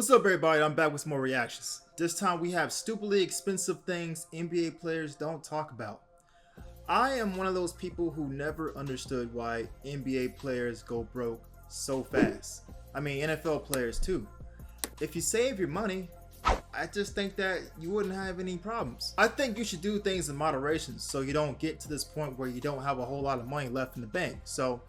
What's up, everybody? I'm back with some more reactions. This time we have stupidly expensive things NBA players don't talk about. I am one of those people who never understood why NBA players go broke so fast. I mean, NFL players too. If you save your money, I just think that you wouldn't have any problems. I think you should do things in moderation so you don't get to this point where you don't have a whole lot of money left in the bank. So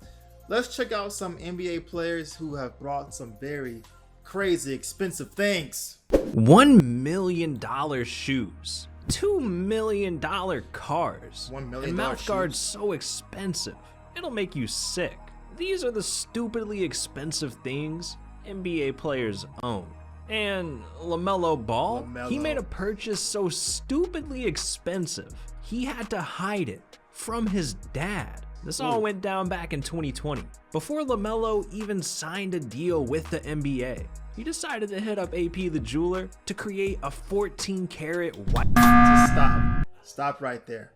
let's check out some NBA players who have brought some very crazy expensive things. $1 million shoes, $2 million cars, $1 million and mouth guards shoes. so expensive it'll make you sick. These are the stupidly expensive things NBA players own. And Lamelo Ball, he made a purchase so stupidly expensive he had to hide it from his dad. This all went down back in 2020. Before Lamelo even signed a deal with the NBA, he decided to hit up AP the jeweler to create a 14-karat white. Stop right there.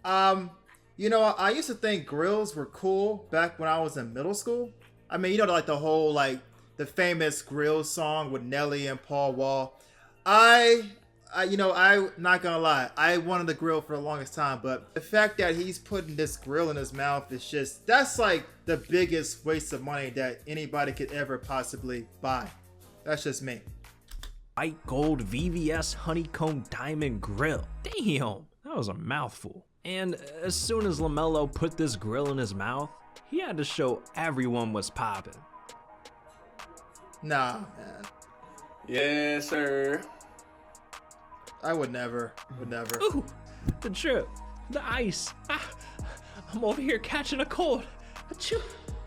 You know, I used to think grills were cool back when I was in middle school. I mean, you know, like the whole, like, the famous grill song with Nelly and Paul Wall. I'm not gonna lie, I wanted the grill for the longest time, but the fact that he's putting this grill in his mouth is just, that's like the biggest waste of money that anybody could ever possibly buy. That's just me. White gold VVS honeycomb diamond grill. Damn, that was a mouthful. And as soon as Lamelo put this grill in his mouth, he had to show everyone what's popping. Nah, man. Yes, sir. I would never. Ooh, the drip, the ice. I'm over here catching a cold. Achoo.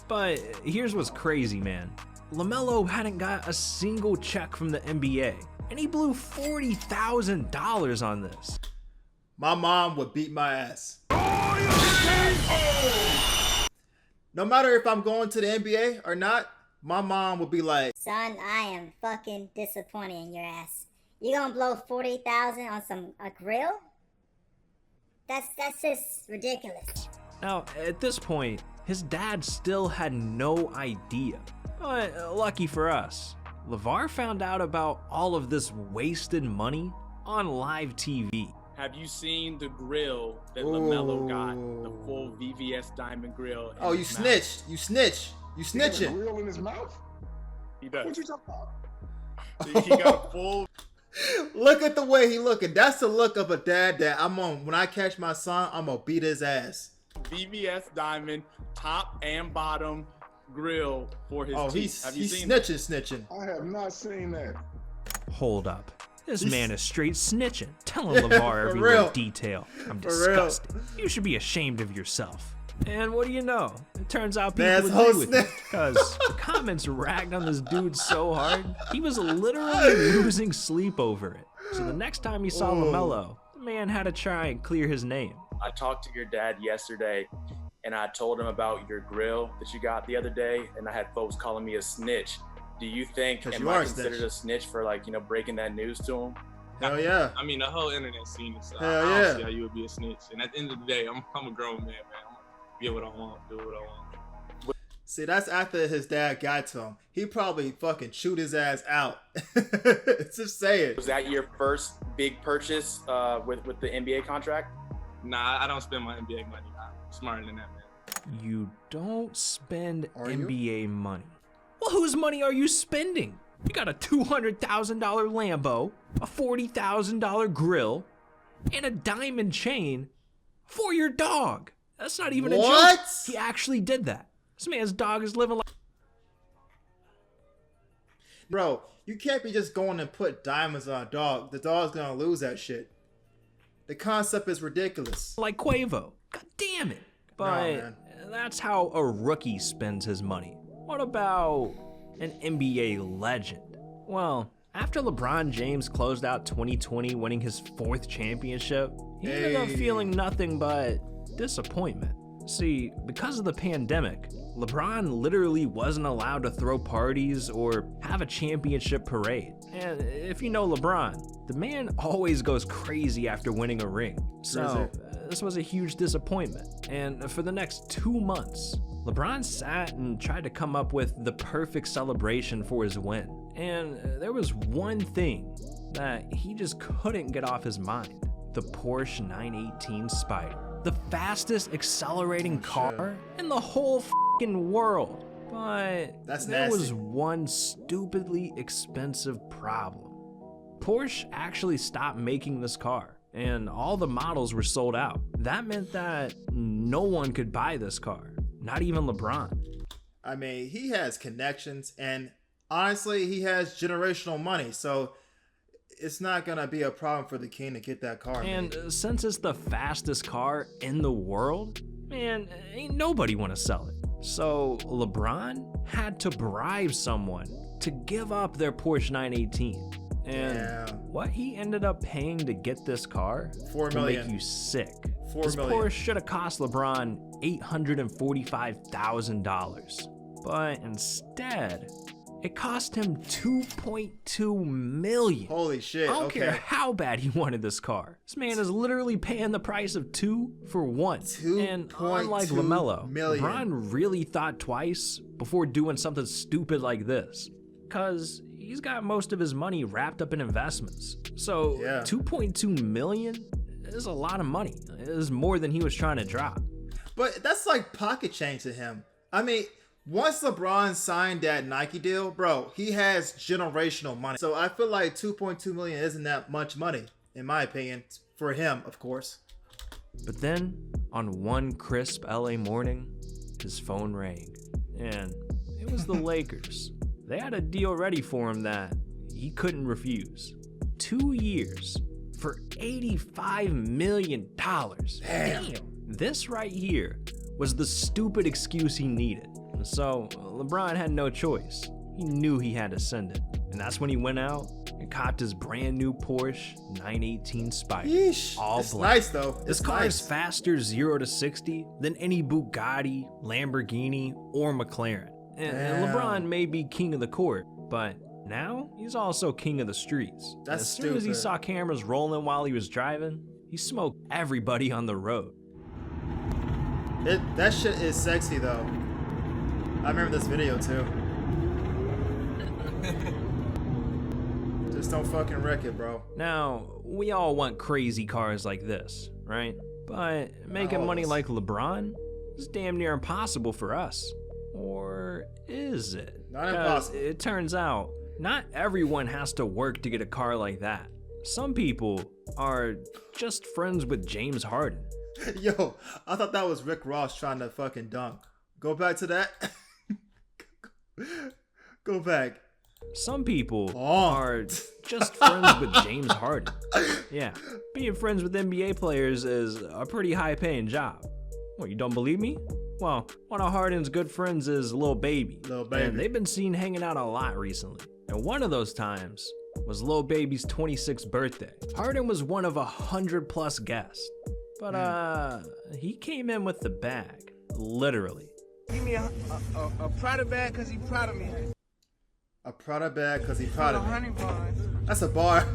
But here's what's crazy, man. Lamelo hadn't got a single check from the NBA, and he blew $40,000 on this. My mom would beat my ass. No matter if I'm going to the NBA or not, my mom would be like, "Son, I am fucking disappointed in your ass. You gonna blow $40,000 on a grill? That's just ridiculous." Now, at this point, his dad still had no idea. But lucky for us, LeVar found out about all of this wasted money on live TV. Have you seen the grill that Lamelo got? The full VVS diamond grill. "Oh, you snitched. You snitch. You He got a snitching." grill in his mouth? He does. What you talking about? He got a full. Look at the way he looking. That's the look of a dad that when I catch my son, I'm gonna beat his ass. VVS diamond top and bottom grill for his Oh, teeth. Have you he's seen snitching. I have not seen that. Hold up. This man is straight snitching, telling LeVar every real. little detail. I'm disgusted. You should be ashamed of yourself. And what do you know? It turns out people That's agree with me, because the comments ragged on this dude so hard, he was literally losing sleep over it. So the next time he saw Lamelo, the man had to try and clear his name. I talked to your dad yesterday, and I told him about your grill that you got the other day, and I had folks calling me a snitch. Do you think, am I considered a snitch for, like, breaking that news to him? Hell yeah. I mean, the whole internet seen it, so Hell I yeah. don't see how you would be a snitch. And at the end of the day, I'm a grown man, I'm gonna get what I want, do what I want. See, that's after his dad got to him. He probably fucking chewed his ass out. Just say it. Was that your first big purchase with the NBA contract? Nah, I don't spend my NBA money. I'm smarter than that, man. You don't spend Are you? NBA money. Well, whose money are you spending? You got a $200,000 Lambo, a $40,000 grill, and a diamond chain for your dog. That's not even a joke. He actually did that. This man's dog is living like... Bro, you can't be just going and put diamonds on a dog. The dog's gonna lose that shit. The concept is ridiculous. like Quavo. God damn it. But that's how a rookie spends his money. What about an NBA legend? Well, after LeBron James closed out 2020 winning his 4th championship, he ended up feeling nothing but disappointment. See, because of the pandemic, LeBron literally wasn't allowed to throw parties or have a championship parade. And if you know LeBron, the man always goes crazy after winning a ring. So this was a huge disappointment. And for the next 2 months, LeBron sat and tried to come up with the perfect celebration for his win. And there was one thing that he just couldn't get off his mind. The Porsche 918 Spider. The fastest accelerating car in the whole f***ing world. But there was one stupidly expensive problem. Porsche actually stopped making this car, and all the models were sold out. That meant that no one could buy this car, not even LeBron. I mean, he has connections, and honestly, he has generational money, so it's not gonna be a problem for the king to get that car. And since it's the fastest car in the world, man, ain't nobody wanna sell it. So LeBron had to bribe someone to give up their Porsche 918. And what he ended up paying to get this car $4 to million. make you sick. $4 million. Porsche should have cost LeBron $845,000. But instead, it cost him $2.2 million. Holy shit, I don't care how bad he wanted this car. This man is literally paying the price of 2 for 1. And unlike LaMelo, LeBron really thought twice before doing something stupid like this. Cause he's got most of his money wrapped up in investments. So $2.2 million is a lot of money. It is more than he was trying to drop. But that's like pocket change to him. I mean, once LeBron signed that Nike deal, bro, he has generational money. So I feel like 2.2 million isn't that much money, in my opinion, for him, of course. But then, on one crisp LA morning, his phone rang. And it was the Lakers. They had a deal ready for him that he couldn't refuse. 2 years for $85 million. Damn. This right here was the stupid excuse he needed. So LeBron had no choice. He knew he had to send it. And that's when he went out and copped his brand new Porsche 918 Spider. Yeesh. All it's black. Nice though. This car is faster 0 to 60 than any Bugatti, Lamborghini, or McLaren. And LeBron may be king of the court, but now he's also king of the streets. That's as soon as he saw cameras rolling while he was driving, he smoked everybody on the road. That shit is sexy though. I remember this video too. Just don't fucking wreck it, bro. Now, we all want crazy cars like this, right? But making money like LeBron is damn near impossible for us. Or is it? Not impossible. It turns out, not everyone has to work to get a car like that. Some people are just friends with James Harden. Yo, I thought that was Rick Ross trying to fucking dunk. Go back to that. Go back. Some people are just friends with James Harden. Yeah, being friends with NBA players is a pretty high-paying job. What, you don't believe me? Well, one of Harden's good friends is Lil Baby. And they've been seen hanging out a lot recently. And one of those times was Lil Baby's 26th birthday. Harden was one of 100+ guests. But he came in with the bag, literally. Give me a Prada bag because he proud of me. A Prada bag because he proud of me. Honey buns. That's a bar.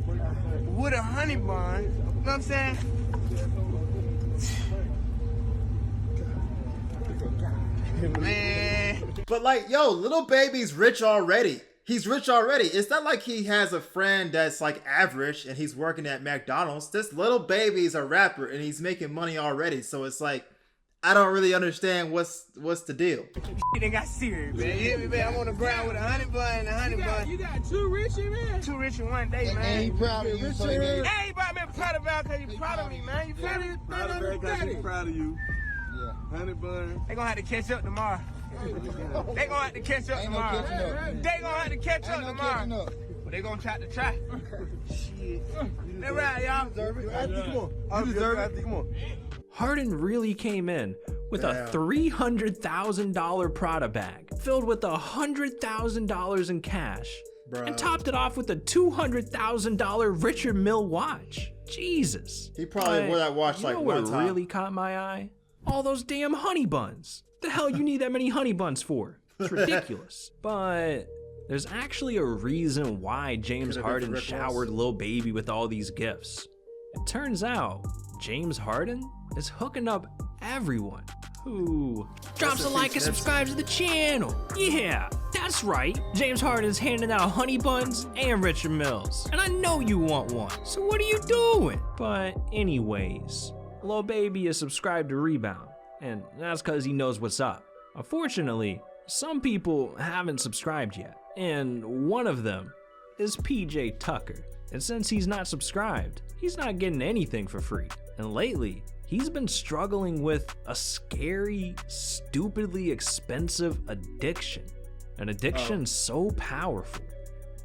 With a honey bun. You know what I'm saying? Man. But like, yo, Lil Baby's rich already. He's rich already. It's not like he has a friend that's like average and he's working at McDonald's. This Lil Baby's a rapper and he's making money already. So it's like, I don't really understand what's the deal. They got serious, man. You hear me, man? I'm on the ground with a honey bun and a honey bun. You got two rich in, man? Two rich in one day, man. And he proud of you. Hey, he brought me a Prada bag because he proud of me, man. You proud of you? Prada bag because he proud of you. Yeah. Honey bun. They gonna have to catch up tomorrow. They gonna have to catch up tomorrow. They gonna have to catch up tomorrow. But they gonna try to try. Shit. They right, y'all. You deserve it. Come on. Harden really came in with a $300,000 Prada bag filled with $100,000 in cash. And topped it off with a $200,000 Richard Mille watch. Jesus. He probably wore that watch like one time. What really caught my eye? All those damn honey buns. The hell you need that many honey buns for? It's ridiculous. But there's actually a reason why James Harden showered Lil Baby with all these gifts. It turns out James Harden is hooking up everyone who drops a like and subscribes to the channel. Yeah, That's right. James Harden's handing out honey buns and Richard Mills. And I know you want one. So what are you doing? But anyways, Lil Baby is subscribed to Rebound. And that's because he knows what's up. Unfortunately, some people haven't subscribed yet. And one of them is PJ Tucker. And since he's not subscribed, he's not getting anything for free. And lately, he's been struggling with a scary, stupidly expensive addiction. An addiction so powerful,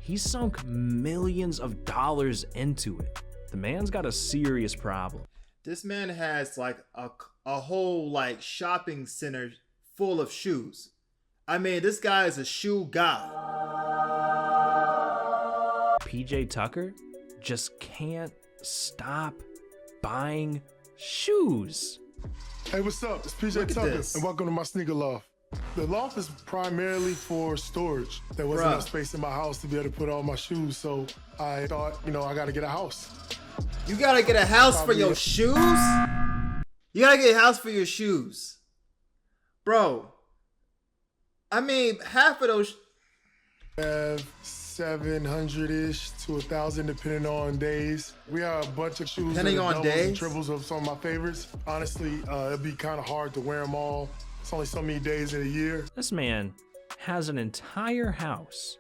he sunk millions of dollars into it. The man's got a serious problem. This man has like a whole like shopping center full of shoes. I mean, this guy is a shoe god. PJ Tucker just can't stop buying shoes. Hey, what's up? It's PJ Tucker, and welcome to my sneaker loft. The loft is primarily for storage. There wasn't enough space in my house to be able to put all my shoes, so I thought, I gotta get a house. You gotta get a house for your shoes? You gotta get a house for your shoes. Bro, I mean, half of those... Have 700-ish to 1,000 depending on days. We have a bunch of shoes depending on doubles days? and triples of some of my favorites. Honestly, it'd be kind of hard to wear them all. It's only so many days in a year. This man has an entire house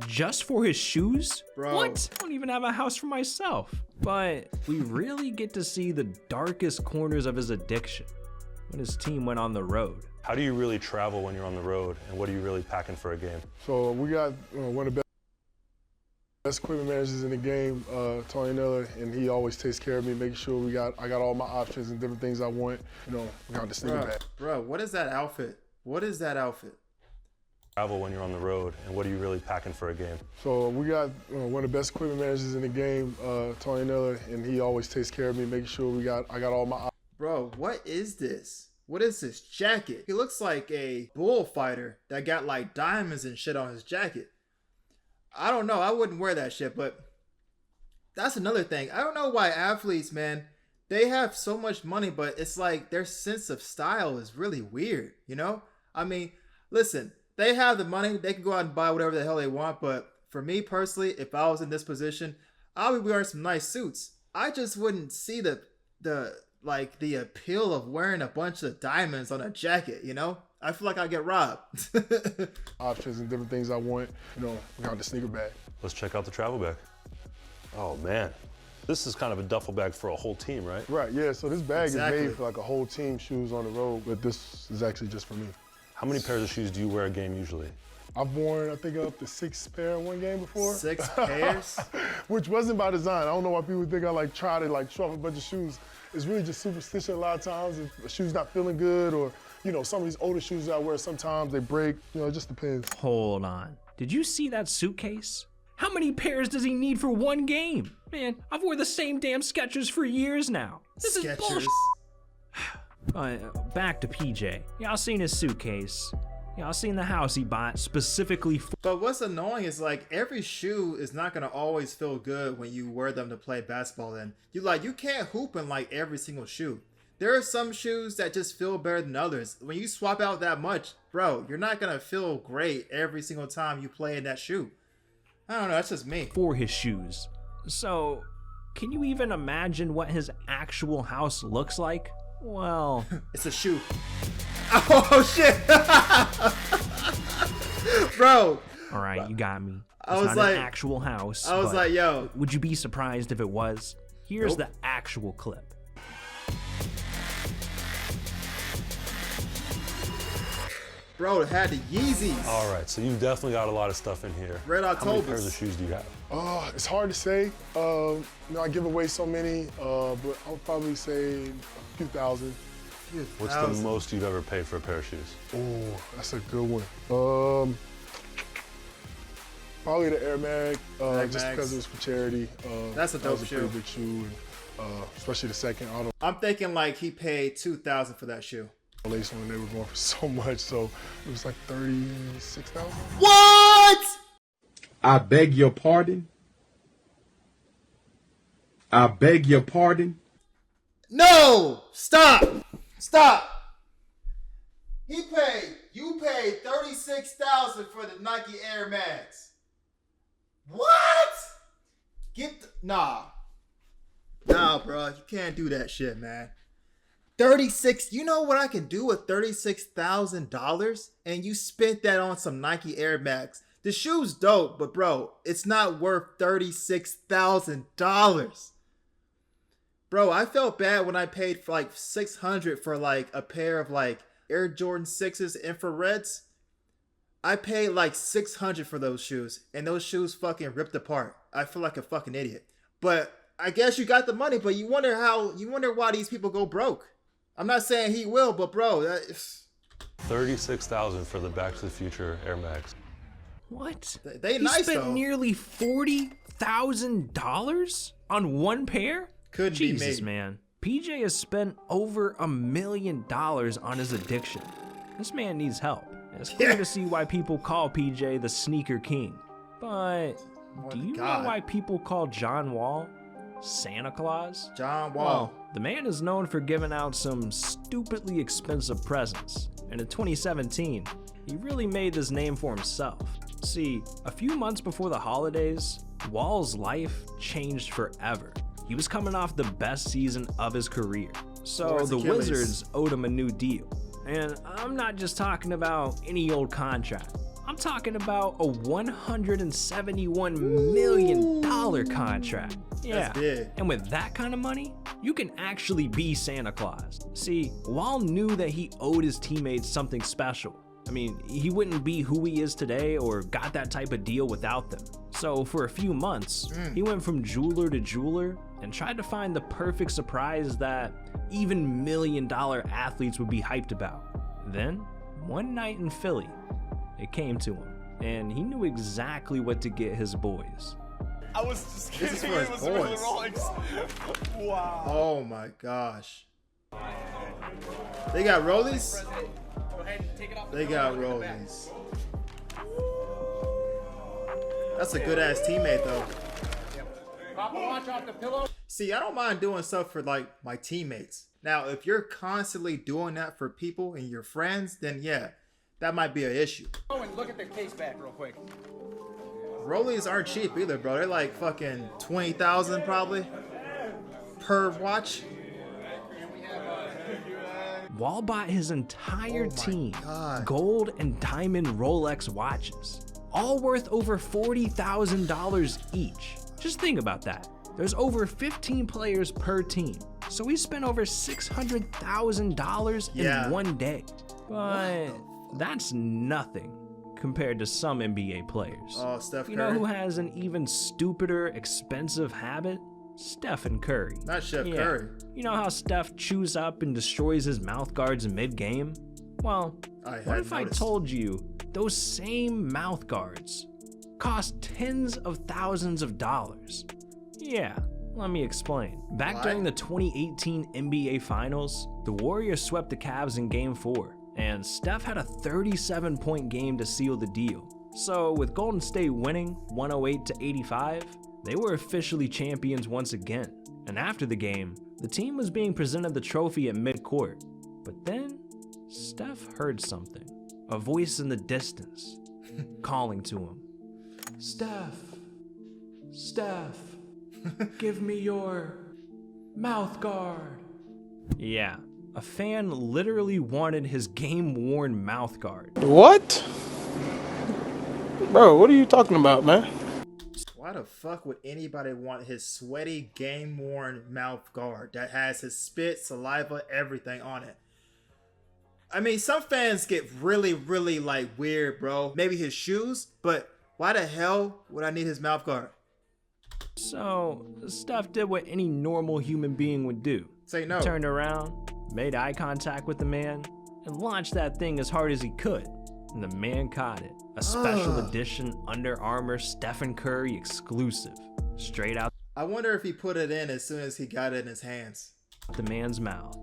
just for his shoes? Bro. What? I don't even have a house for myself. But we really get to see the darkest corners of his addiction when his team went on the road. How do you really travel when you're on the road, and what are you really packing for a game? So we got one of the best equipment managers in the game, Tony Miller, and he always takes care of me, making sure I got all my options and different things I want. We got the sneaker bag. Bro, what is that outfit? What is that outfit? Travel when you're on the road, and what are you really packing for a game? So we got one of the best equipment managers in the game, Tony Miller, and he always takes care of me, making sure I got all my options. Bro, what is this? What is this jacket? He looks like a bullfighter that got like diamonds and shit on his jacket. I don't know. I wouldn't wear that shit, but that's another thing. I don't know why athletes, man, they have so much money, but it's like their sense of style is really weird, I mean, listen, they have the money. They can go out and buy whatever the hell they want, but for me personally, if I was in this position, I would be wearing some nice suits. I just wouldn't see the appeal of wearing a bunch of diamonds on a jacket, I feel like I get robbed. Options and different things I want, we got the sneaker bag. Let's check out the travel bag. Oh man, this is kind of a duffel bag for a whole team, right? Right, yeah, so this bag is made for like a whole team shoes on the road, but this is actually just for me. How many pairs of shoes do you wear a game usually? I've worn, I think, up to 6 pair in one game before. 6 pairs? Which wasn't by design. I don't know why people think I try to show off a bunch of shoes. It's really just superstition a lot of times. If a shoe's not feeling good, or some of these older shoes I wear, sometimes they break. It just depends. Hold on. Did you see that suitcase? How many pairs does he need for one game? Man, I've worn the same damn Skechers for years now. This is bullshit. Back to PJ. Y'all seen his suitcase. Y'all seen the house he bought specifically for... But what's annoying is every shoe is not going to always feel good when you wear them to play basketball in. You can't hoop in every single shoe. There are some shoes that just feel better than others. When you swap out that much, bro, you're not going to feel great every single time you play in that shoe. I don't know, that's just me. For his shoes. So, can you even imagine what his actual house looks like? Well... It's a shoe. Oh, shit! Bro! Alright, you got me. I was not an actual house. I was like, yo. Would you be surprised if it was? Here's the actual clip. Bro, it had the Yeezys. All right, so you've definitely got a lot of stuff in here. Red Octobers. How many pairs of shoes do you have? It's hard to say. I give away so many, but I'll probably say a few thousand. What's the most you've ever paid for a pair of shoes? Oh, that's a good one. Probably the Air Mag, just because it was for charity. That's a dope shoe. That was a pretty big shoe, and, especially the second auto. I'm thinking he paid $2,000 for that shoe. Lace when they were going for so much, so it was like $36,000. What? I beg your pardon. I beg your pardon. No! Stop! Stop! You paid paid $36,000 for the Nike Air Max. What? Nah, bro, you can't do that shit, man. 36. You know what I can do with $36,000? And you spent that on some Nike Air Max. The shoe's dope, but bro, it's not worth $36,000. Bro, I felt bad when I paid for like $600 for like a pair of like Air Jordan 6s infrareds. I paid like $600 for those shoes, and those shoes fucking ripped apart. I feel like a fucking idiot. But I guess you got the money, but you wonder why these people go broke. I'm not saying he will, but bro, $36,000 for the Back to the Future Air Max. What? They nice though. He spent though. nearly $40,000 on one pair? Could be me. Jesus, man. PJ has spent over $1 million on his addiction. This man needs help. It's clear to see why people call PJ the sneaker king. But do you know why people call John Wall Santa Claus? John Wall. Well, the man is known for giving out some stupidly expensive presents. And in 2017, he really made this name for himself. See, a few months before the holidays, Wall's life changed forever. He was coming off the best season of his career. So the Wizards owed him a new deal. And I'm not just talking about any old contract. I'm talking about a $171 million contract. Yeah, that's big. And with that kind of money, you can actually be Santa Claus. See, Wall knew that he owed his teammates something special. I mean, he wouldn't be who he is today or got that type of deal without them. So for a few months, he went from jeweler to jeweler and tried to find the perfect surprise that even $1 million athletes would be hyped about. Then, one night in Philly, it came to him, and he knew exactly what to get his boys. I was just kidding. This is for his boys. Wow. Oh my gosh. They got rollies? They got rollies. That's a good ass teammate though. See, I don't mind doing stuff for like my teammates. Now, if you're constantly doing that for people and your friends, then yeah, that might be an issue. Oh, and look at the case back real quick. Rollies aren't cheap either, bro. They're like fucking 20,000 probably per watch. Wall bought his entire team gold and diamond Rolex watches, all worth over $40,000 each. Just think about that. There's over 15 players per team, so he spent over $600,000 in one day. But that's nothing compared to some NBA players. Oh, Steph Curry. You know who has an even stupider, expensive habit? Stephen Curry. Not Chef Curry. You know how Steph chews up and destroys his mouth guards mid-game? Well, what if I told you those same mouth guards cost tens of thousands of dollars? Yeah, let me explain. Back during the 2018 NBA Finals, the Warriors swept the Cavs in Game 4, and Steph had a 37-point game to seal the deal. So with Golden State winning 108-85, they were officially champions once again. And after the game, the team was being presented the trophy at midcourt. But then, Steph heard something. A voice in the distance, calling to him. Steph, give me your mouth guard. Yeah, a fan literally wanted his game-worn mouth guard. What? Bro, what are you talking about, man? Why the fuck would anybody want his sweaty, game-worn mouth guard that has his spit, saliva, everything on it? I mean, some fans get really, really, like, weird, bro. Maybe his shoes, but why the hell would I need his mouth guard? So, Steph did what any normal human being would do. Say no. Turned around, made eye contact with the man, and launched that thing as hard as he could. And the man caught it. A special edition Under Armour Stephen Curry exclusive. Straight out. I wonder if he put it in as soon as he got it in his hands. The man's mouth.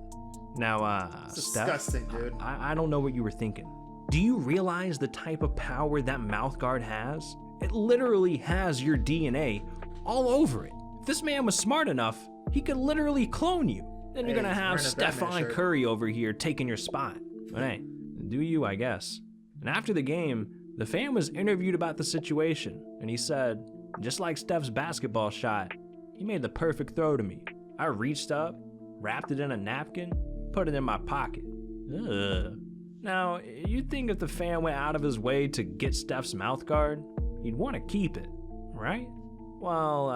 Now, it's disgusting, Steph, dude. I don't know what you were thinking. Do you realize the type of power that mouth guard has? It literally has your DNA all over it. If this man was smart enough, he could literally clone you. Then you're gonna have Stephen Curry over here taking your spot. But hey, do you, I guess. And after the game, the fan was interviewed about the situation, and he said, "Just like Steph's basketball shot, he made the perfect throw to me. I reached up, wrapped it in a napkin, put it in my pocket." Ugh. Now, you'd think if the fan went out of his way to get Steph's mouth guard, he'd want to keep it, right? Well,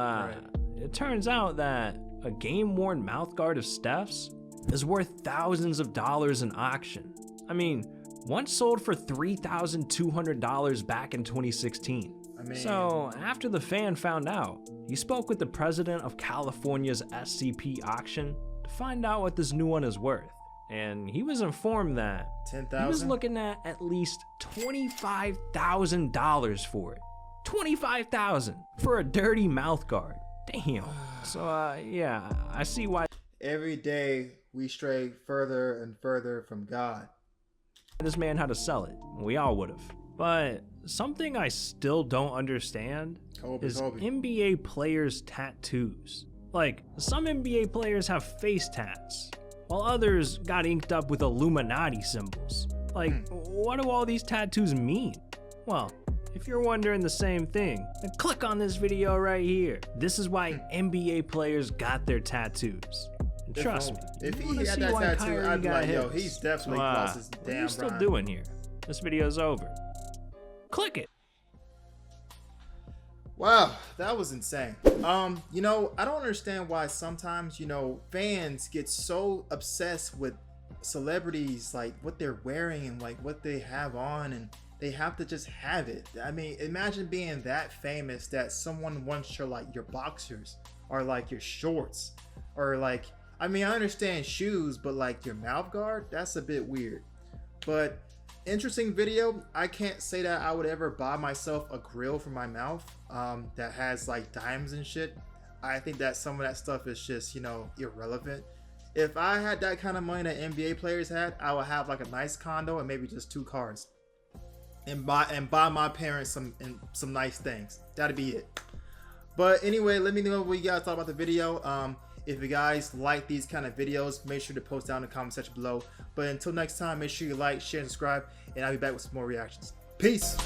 It turns out that a game-worn mouth guard of Steph's is worth thousands of dollars in auction. I mean, one sold for $3,200 back in 2016. So after the fan found out, he spoke with the president of California's SCP auction to find out what this new one is worth. And he was informed that he was looking at least $25,000 for it. $25,000 for a dirty mouth guard. Damn. So yeah, I see why. Every day we stray further and further from God. This man had to sell it. We all would have. But something I still don't understand is NBA players' tattoos. Like, some NBA players have face tats, while others got inked up with Illuminati symbols. Like, what do all these tattoos mean? Well, if you're wondering the same thing, then click on this video right here. This is why NBA players got their tattoos. And trust me, if he had that tattoo, I'd be like, yo, he's definitely lost his damn What are you still Brian. doing here? This video's over. Click it. Wow, that was insane. You know, I don't understand why sometimes, you know, fans get so obsessed with celebrities, like what they're wearing and like what they have on, and they have to just have it. I mean, imagine being that famous that someone wants your, like, your boxers or like your shorts or like, I mean, I understand shoes, but like your mouth guard, that's a bit weird. But interesting video. I can't say that I would ever buy myself a grill for my mouth that has like diamonds and shit. I think that some of that stuff is just, you know, irrelevant. If I had that kind of money that NBA players had, I would have like a nice condo and maybe just 2 cars and buy my parents some nice things. That'd be it. But anyway, let me know what you guys thought about the video. If you guys like these kind of videos, make sure to post down in the comment section below. But until next time, make sure you like, share, and subscribe, and I'll be back with some more reactions. Peace.